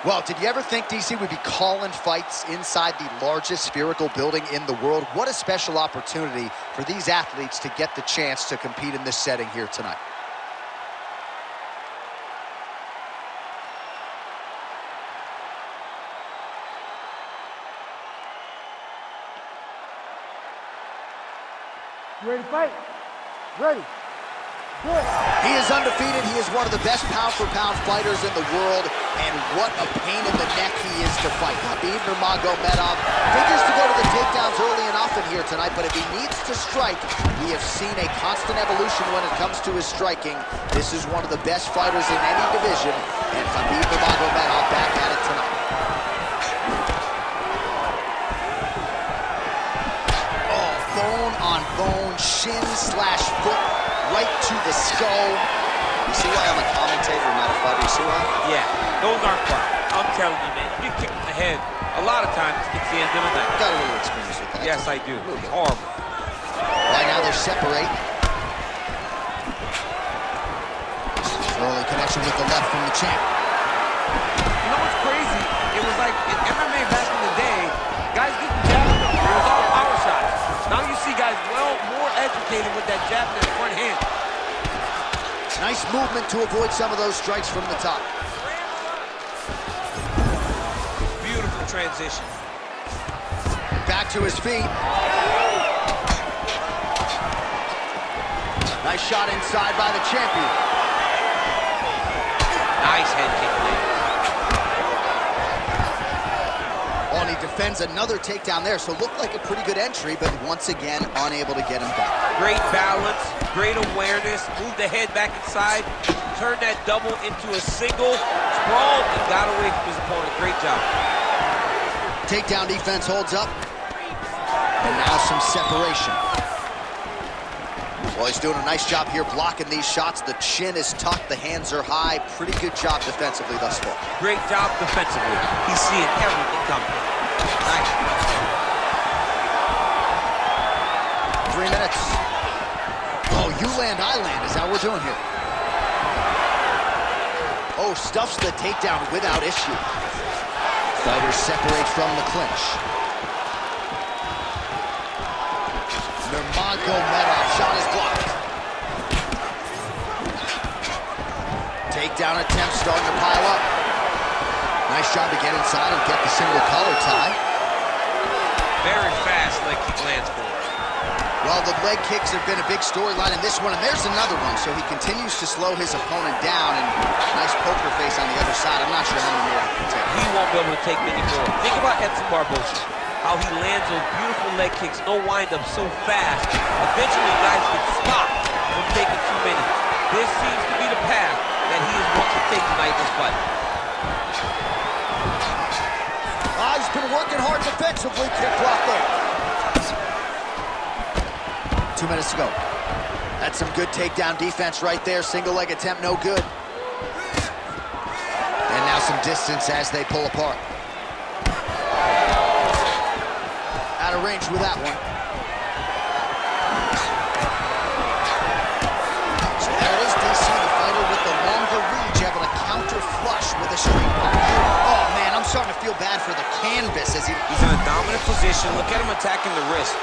Well, did you ever think, DC, we'd be calling fights inside the largest spherical building in the world? What a special opportunity for these athletes to get the chance to compete in this setting here tonight. You ready to fight? Ready. Good. He is undefeated. He is one of the best pound-for-pound fighters in the world, and what a pain in the neck he is to fight. Khabib Nurmagomedov figures to go to the takedowns early and often here tonight, but if he needs to strike, we have seen a constant evolution when it comes to his striking. This is one of the best fighters in any division, and Khabib Nurmagomedov back at it tonight. Oh, bone on bone, shin slash foot, right to the skull. You see why I'm a commentator, not a fighter? You see why? Yeah, those aren't fun. I'm telling you, man, you get kicked in the head, a lot of times it's the end of the night. Got a little experience with that. Yes, I do. Horrible. Right now they separate. Early connection with the left from the champ. You know what's crazy? It was like in MMA back in the day, guys didn't jab them. It was all power shots. Now you see guys more educated with that jab in their front hand. Nice movement to avoid some of those strikes from the top. Beautiful transition. Back to his feet. Nice shot inside by the champion. Nice head kick there. Oh, and he defends another takedown there, so it looked like a pretty good entry, but once again, unable to get him back. Great balance, great awareness, moved the head back inside, turned that double into a single, sprawled, and got away from his opponent. Great job. Takedown defense holds up, and now some separation. Well, he's doing a nice job here blocking these shots. The chin is tucked, the hands are high. Pretty good job defensively thus far. Great job defensively. He's seeing everything coming. Nice. 3 minutes. Oh, you land, I land is how we're doing here. Oh, stuffs the takedown without issue. Fighters separate from the clinch. Nurmagomedov shot is blocked. Takedown attempt starting to pile up. Nice job to get inside and get the single collar tie. Very fast leg kick lands for him. Well, the leg kicks have been a big storyline in this one, and there's another one. So he continues to slow his opponent down, and nice poker face on the other side. I'm not sure how many more he can take. He won't be able to take many more. Think about Edson Barboza, how he lands those beautiful leg kicks, no wind-up so fast. Eventually, guys get stopped from taking too many. This seems to be the path that he is going to take tonight in this fight. He's been working hard defensively. Kick block there. 2 minutes to go. That's some good takedown defense right there. Single leg attempt, no good. And now some distance as they pull apart. Out of range with that one. So there it is, DC, the fighter with the longer reach, able to counter flush with a straight punch. Oh man, I'm starting to feel bad for the canvas as he's in a dominant position. Look at him attacking the wrist.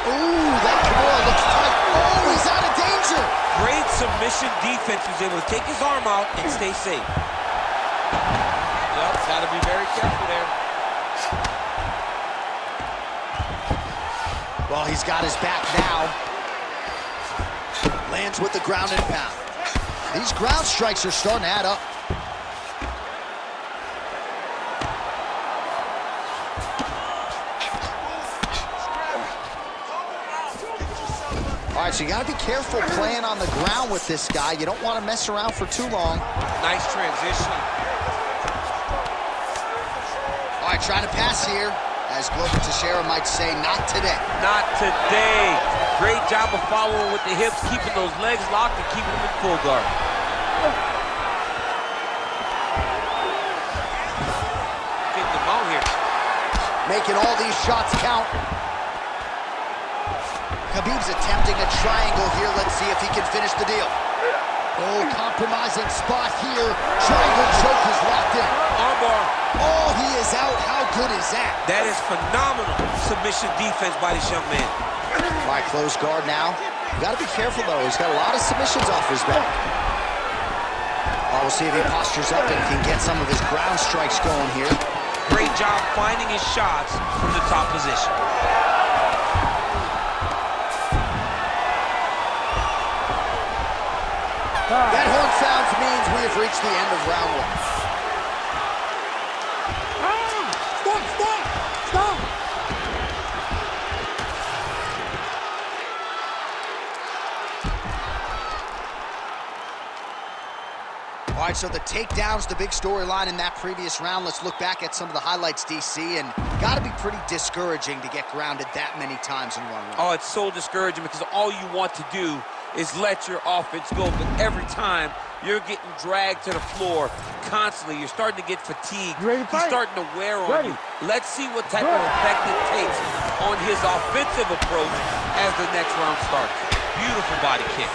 Ooh, that Kimura looks tight. Oh, he's out of danger. Great submission defense. He's able to take his arm out and stay safe. Yep, got to be very careful there. Well, he's got his back now. Lands with the ground and pound. These ground strikes are starting to add up. All right, so you got to be careful playing on the ground with this guy. You don't want to mess around for too long. Nice transition. All right, trying to pass here. As Glover Teixeira might say, not today. Not today. Great job of following with the hips, keeping those legs locked and keeping them in full guard. Getting them out here. Making all these shots count. Khabib's attempting a triangle here. Let's see if he can finish the deal. Oh, compromising spot here. Triangle choke is locked in. Armbar. Oh, he is out. How good is that? That is phenomenal submission defense by this young man. All right, close guard now. You got to be careful, though. He's got a lot of submissions off his back. We'll see if he postures up and can get some of his ground strikes going here. Great job finding his shots from the top position. That horn sounds means we have reached the end of round one. Stop! All right, so the takedown's the big storyline in that previous round. Let's look back at some of the highlights, DC, and got to be pretty discouraging to get grounded that many times in one round. Oh, it's so discouraging because all you want to do is let your offense go, but every time you're getting dragged to the floor constantly. You're starting to get fatigued. He's starting to wear on you. Let's see what type of effect it takes on his offensive approach as the next round starts. Beautiful body kick.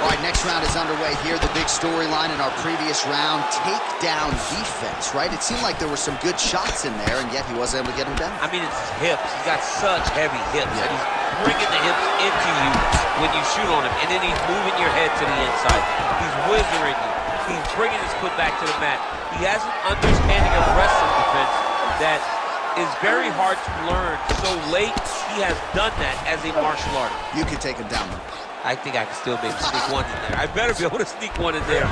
All right, next round is underway here. The big storyline in our previous round, takedown defense, right? It seemed like there were some good shots in there, and yet he wasn't able to get them down. I mean, it's his hips. He's got such heavy hips. And he's bringing the hips into you when you shoot on him, and then he's moving your head to the inside. He's whizzering you. He's bringing his foot back to the mat. He has an understanding of wrestling defense that is very hard to learn. So late, he has done that as a martial artist. You can take him down, though. I think I can still maybe sneak one in there. I better be able to sneak one in there.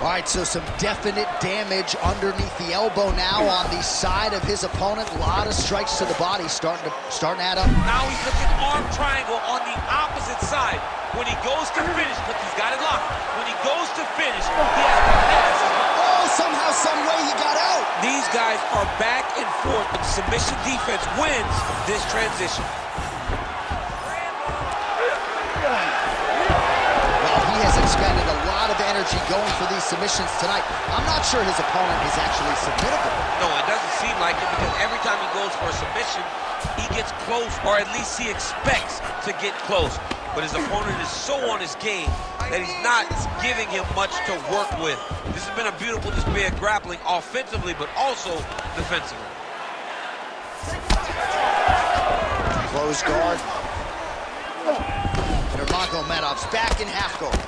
All right, so some definite damage underneath the elbow now on the side of his opponent. A lot of strikes to the body starting to add up. Now he's looking arm triangle on the opposite side. When he goes to finish, but he's got it locked. When he goes to finish, he has to pass. Oh, somehow, some way he got out. These guys are back and forth, but submission defense wins this transition. Well, he has expended a lot of energy going for these submissions tonight. I'm not sure his opponent is actually submittable. No, it doesn't seem like it because every time he goes for a submission, he gets close, or at least he expects to get close. But his opponent is so on his game that he's not giving him much to work with. This has been a beautiful display of grappling offensively, but also defensively. Close guard. Nurmagomedov's back in half guard.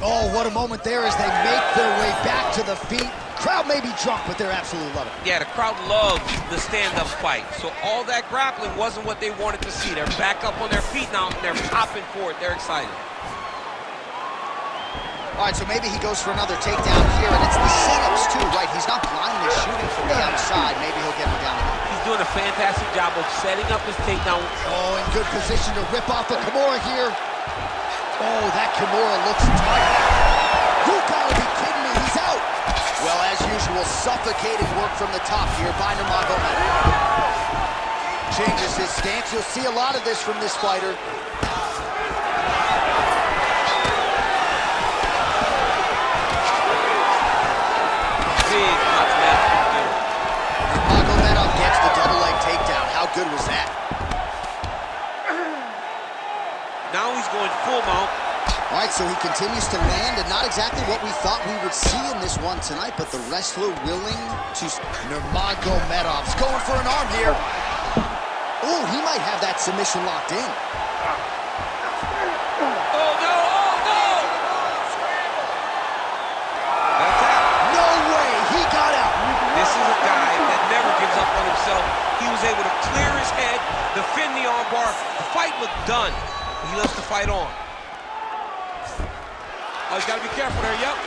Oh, what a moment there as they make their way back to the feet. Crowd may be drunk, but they're absolutely loving it. Yeah, the crowd loves the stand-up fight. So all that grappling wasn't what they wanted to see. They're back up on their feet now, and they're popping for it. They're excited. All right, so maybe he goes for another takedown here, and it's the setups too, right? He's not blindly shooting from the outside. Maybe he'll get him down again. He's doing a fantastic job of setting up his takedown. Oh, in good position to rip off the Kimura here. Oh, that Kimura looks tight. You gotta be kidding me, he's out. Well, as usual, suffocating work from the top here by Nurmagomedov. Changes his stance. You'll see a lot of this from this fighter. Big left here. Nurmagomedov gets the double leg takedown. How good was that? Now he's going full mount. All right, so he continues to land, and not exactly what we thought we would see in this one tonight, but the wrestler willing to... Nurmagomedov's going for an arm here. Oh, he might have that submission locked in. Oh, no! Oh, no! That's out. No way! He got out! This is a guy that never gives up on himself. He was able to clear his head, defend the armbar. The fight looked done. He lets the fight on. Oh, he's got to be careful there, yep.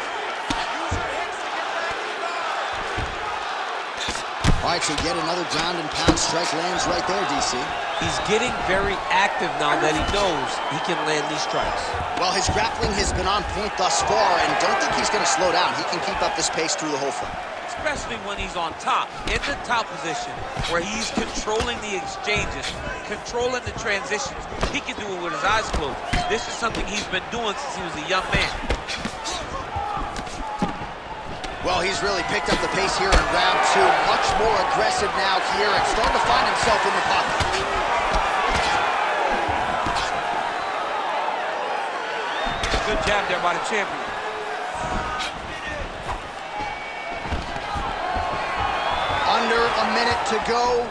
All right, so yet another ground and pound strike lands right there, DC. He's getting very active now that he knows he can land these strikes. Well, his grappling has been on point thus far, and don't think he's going to slow down. He can keep up this pace through the whole fight. Especially when he's on top, in the top position, where he's controlling the exchanges, controlling the transitions. He can do it with his eyes closed. This is something he's been doing since he was a young man. Well, he's really picked up the pace here in round two. Much more aggressive now here and starting to find himself in the pocket. Good jab there by the champion. Under a minute to go.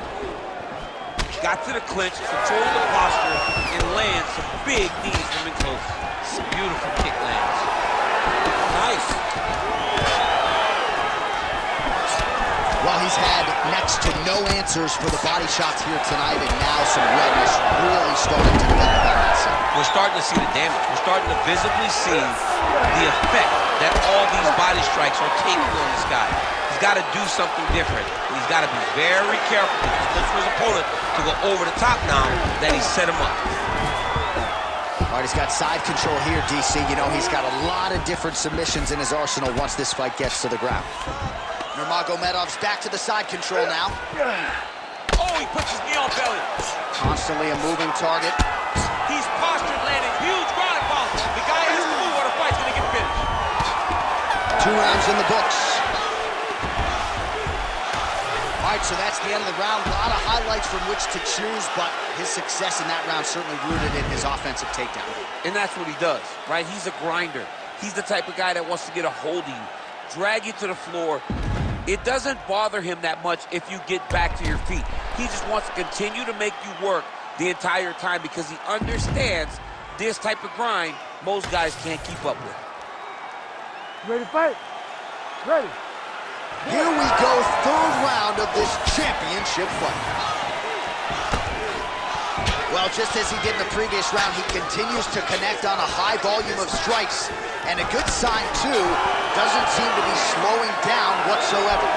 Got to the clinch, controlled the posture, and lands some big knees from in close. Some beautiful kick lands. Nice. Well, he's had next to no answers for the body shots here tonight, and now some redness really starting to develop on that side. We're starting to see the damage. We're starting to visibly see the effect that all these body strikes are taking on this guy. He's got to do something different. He's got to be very careful because he looks for his opponent to go over the top now that he set him up. All right, he's got side control here, DC. You know, he's got a lot of different submissions in his arsenal once this fight gets to the ground. Nurmagomedov's back to the side control now. Oh, he puts his knee on belly. Constantly a moving target. He's postured, landing huge ground and pound. The guy has to move or the fight's gonna get finished. 2 rounds in the books. All right, so that's the end of the round. A lot of highlights from which to choose, but his success in that round certainly rooted in his offensive takedown. And that's what he does, right? He's a grinder. He's the type of guy that wants to get a hold of you, drag you to the floor. It doesn't bother him that much if you get back to your feet. He just wants to continue to make you work the entire time because he understands this type of grind most guys can't keep up with. Ready to fight? Ready. Here we go, 3rd round of this championship fight. Well, just as he did in the previous round, he continues to connect on a high volume of strikes. And a good sign, too, doesn't seem to be slowing down whatsoever.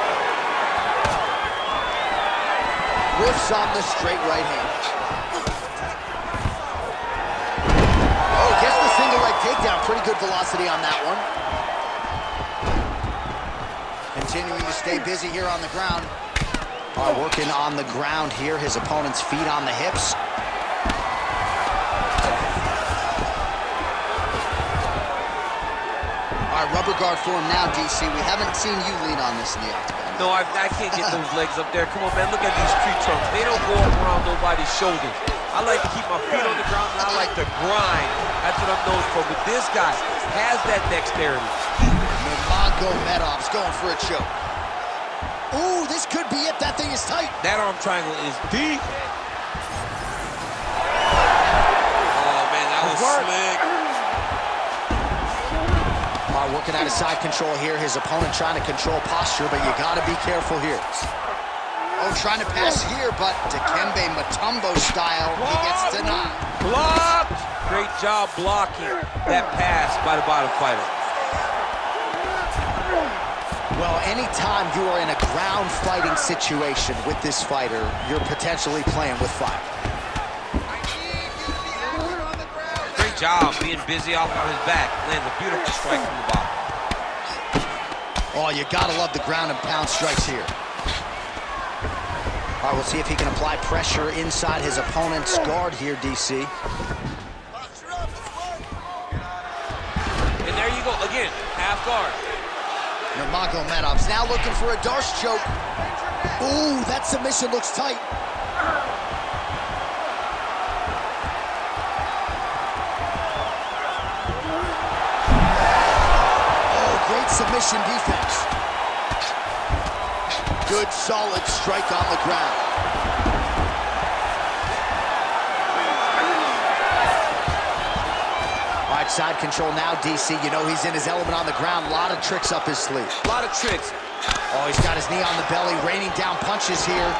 Whiffs on the straight right hand. Oh, gets the single leg takedown. Pretty good velocity on that one. Continuing to stay busy here on the ground. Working on the ground here. His opponent's feet on the hips. All right, rubber guard for him now, DC. We haven't seen you lean on this in the octagon. No, I can't get those legs up there. Come on, man, look at these tree trunks. They don't go up around nobody's shoulders. I like to keep my feet on the ground, and I like to grind. That's what I'm known for. But this guy has that dexterity. Nurmagomedov's going for a choke. Ooh, this could be it. That thing is tight. That arm triangle is deep. Oh, man, that was slick. Working out of side control here. His opponent trying to control posture, but you got to be careful here. Oh, trying to pass here, but Dikembe Mutombo style, he gets denied. Blocked. Great job blocking that pass by the bottom fighter. Well, anytime you are in a ground fighting situation with this fighter, you're potentially playing with fire. Great job being busy off on his back. Lands a beautiful strike from the bottom. Oh, you gotta love the ground and pound strikes here. All right, we'll see if he can apply pressure inside his opponent's guard here, DC. And there you go, again, half guard. Nurmagomedov's now looking for a Darce choke. Ooh, that submission looks tight. Oh, great submission defense. Good, solid strike on the ground. All right, side control now, DC. You know he's in his element on the ground. A lot of tricks up his sleeve. A lot of tricks. Oh, he's got his knee on the belly, raining down punches here.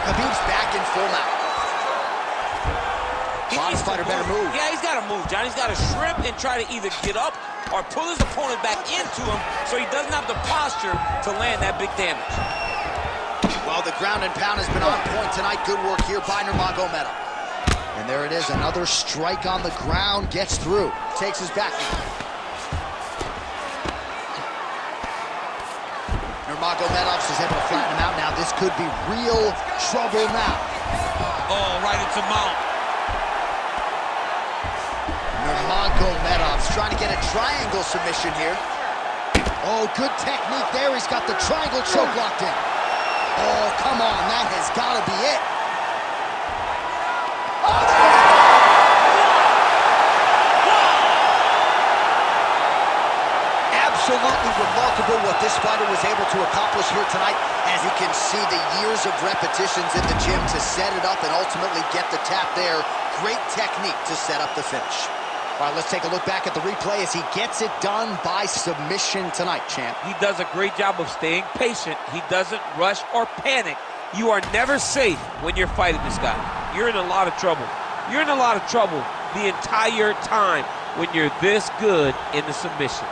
Khabib's back in full mount. Bottom fighter better move. Yeah, he's got to move, John. He's got to shrimp and try to either get up or pull his opponent back into him so he doesn't have the posture to land that big damage. Well, the ground and pound has been on point tonight. Good work here by Nurmagomedov. And there it is, another strike on the ground, gets through. Takes his back. Nurmagomedov is able to flatten him out now. This could be real trouble now. Oh, right into mount. Nurmagomedov's trying to get a triangle submission here. Oh, good technique there. He's got the triangle choke locked in. Oh, come on. That has got to be it. Oh, Absolutely remarkable what this fighter was able to accomplish here tonight. As you can see, the years of repetitions in the gym to set it up and ultimately get the tap there. Great technique to set up the finish. All right, let's take a look back at the replay as he gets it done by submission tonight, champ. He does a great job of staying patient. He doesn't rush or panic. You are never safe when you're fighting this guy. You're in a lot of trouble. You're in a lot of trouble the entire time when you're this good in the submission.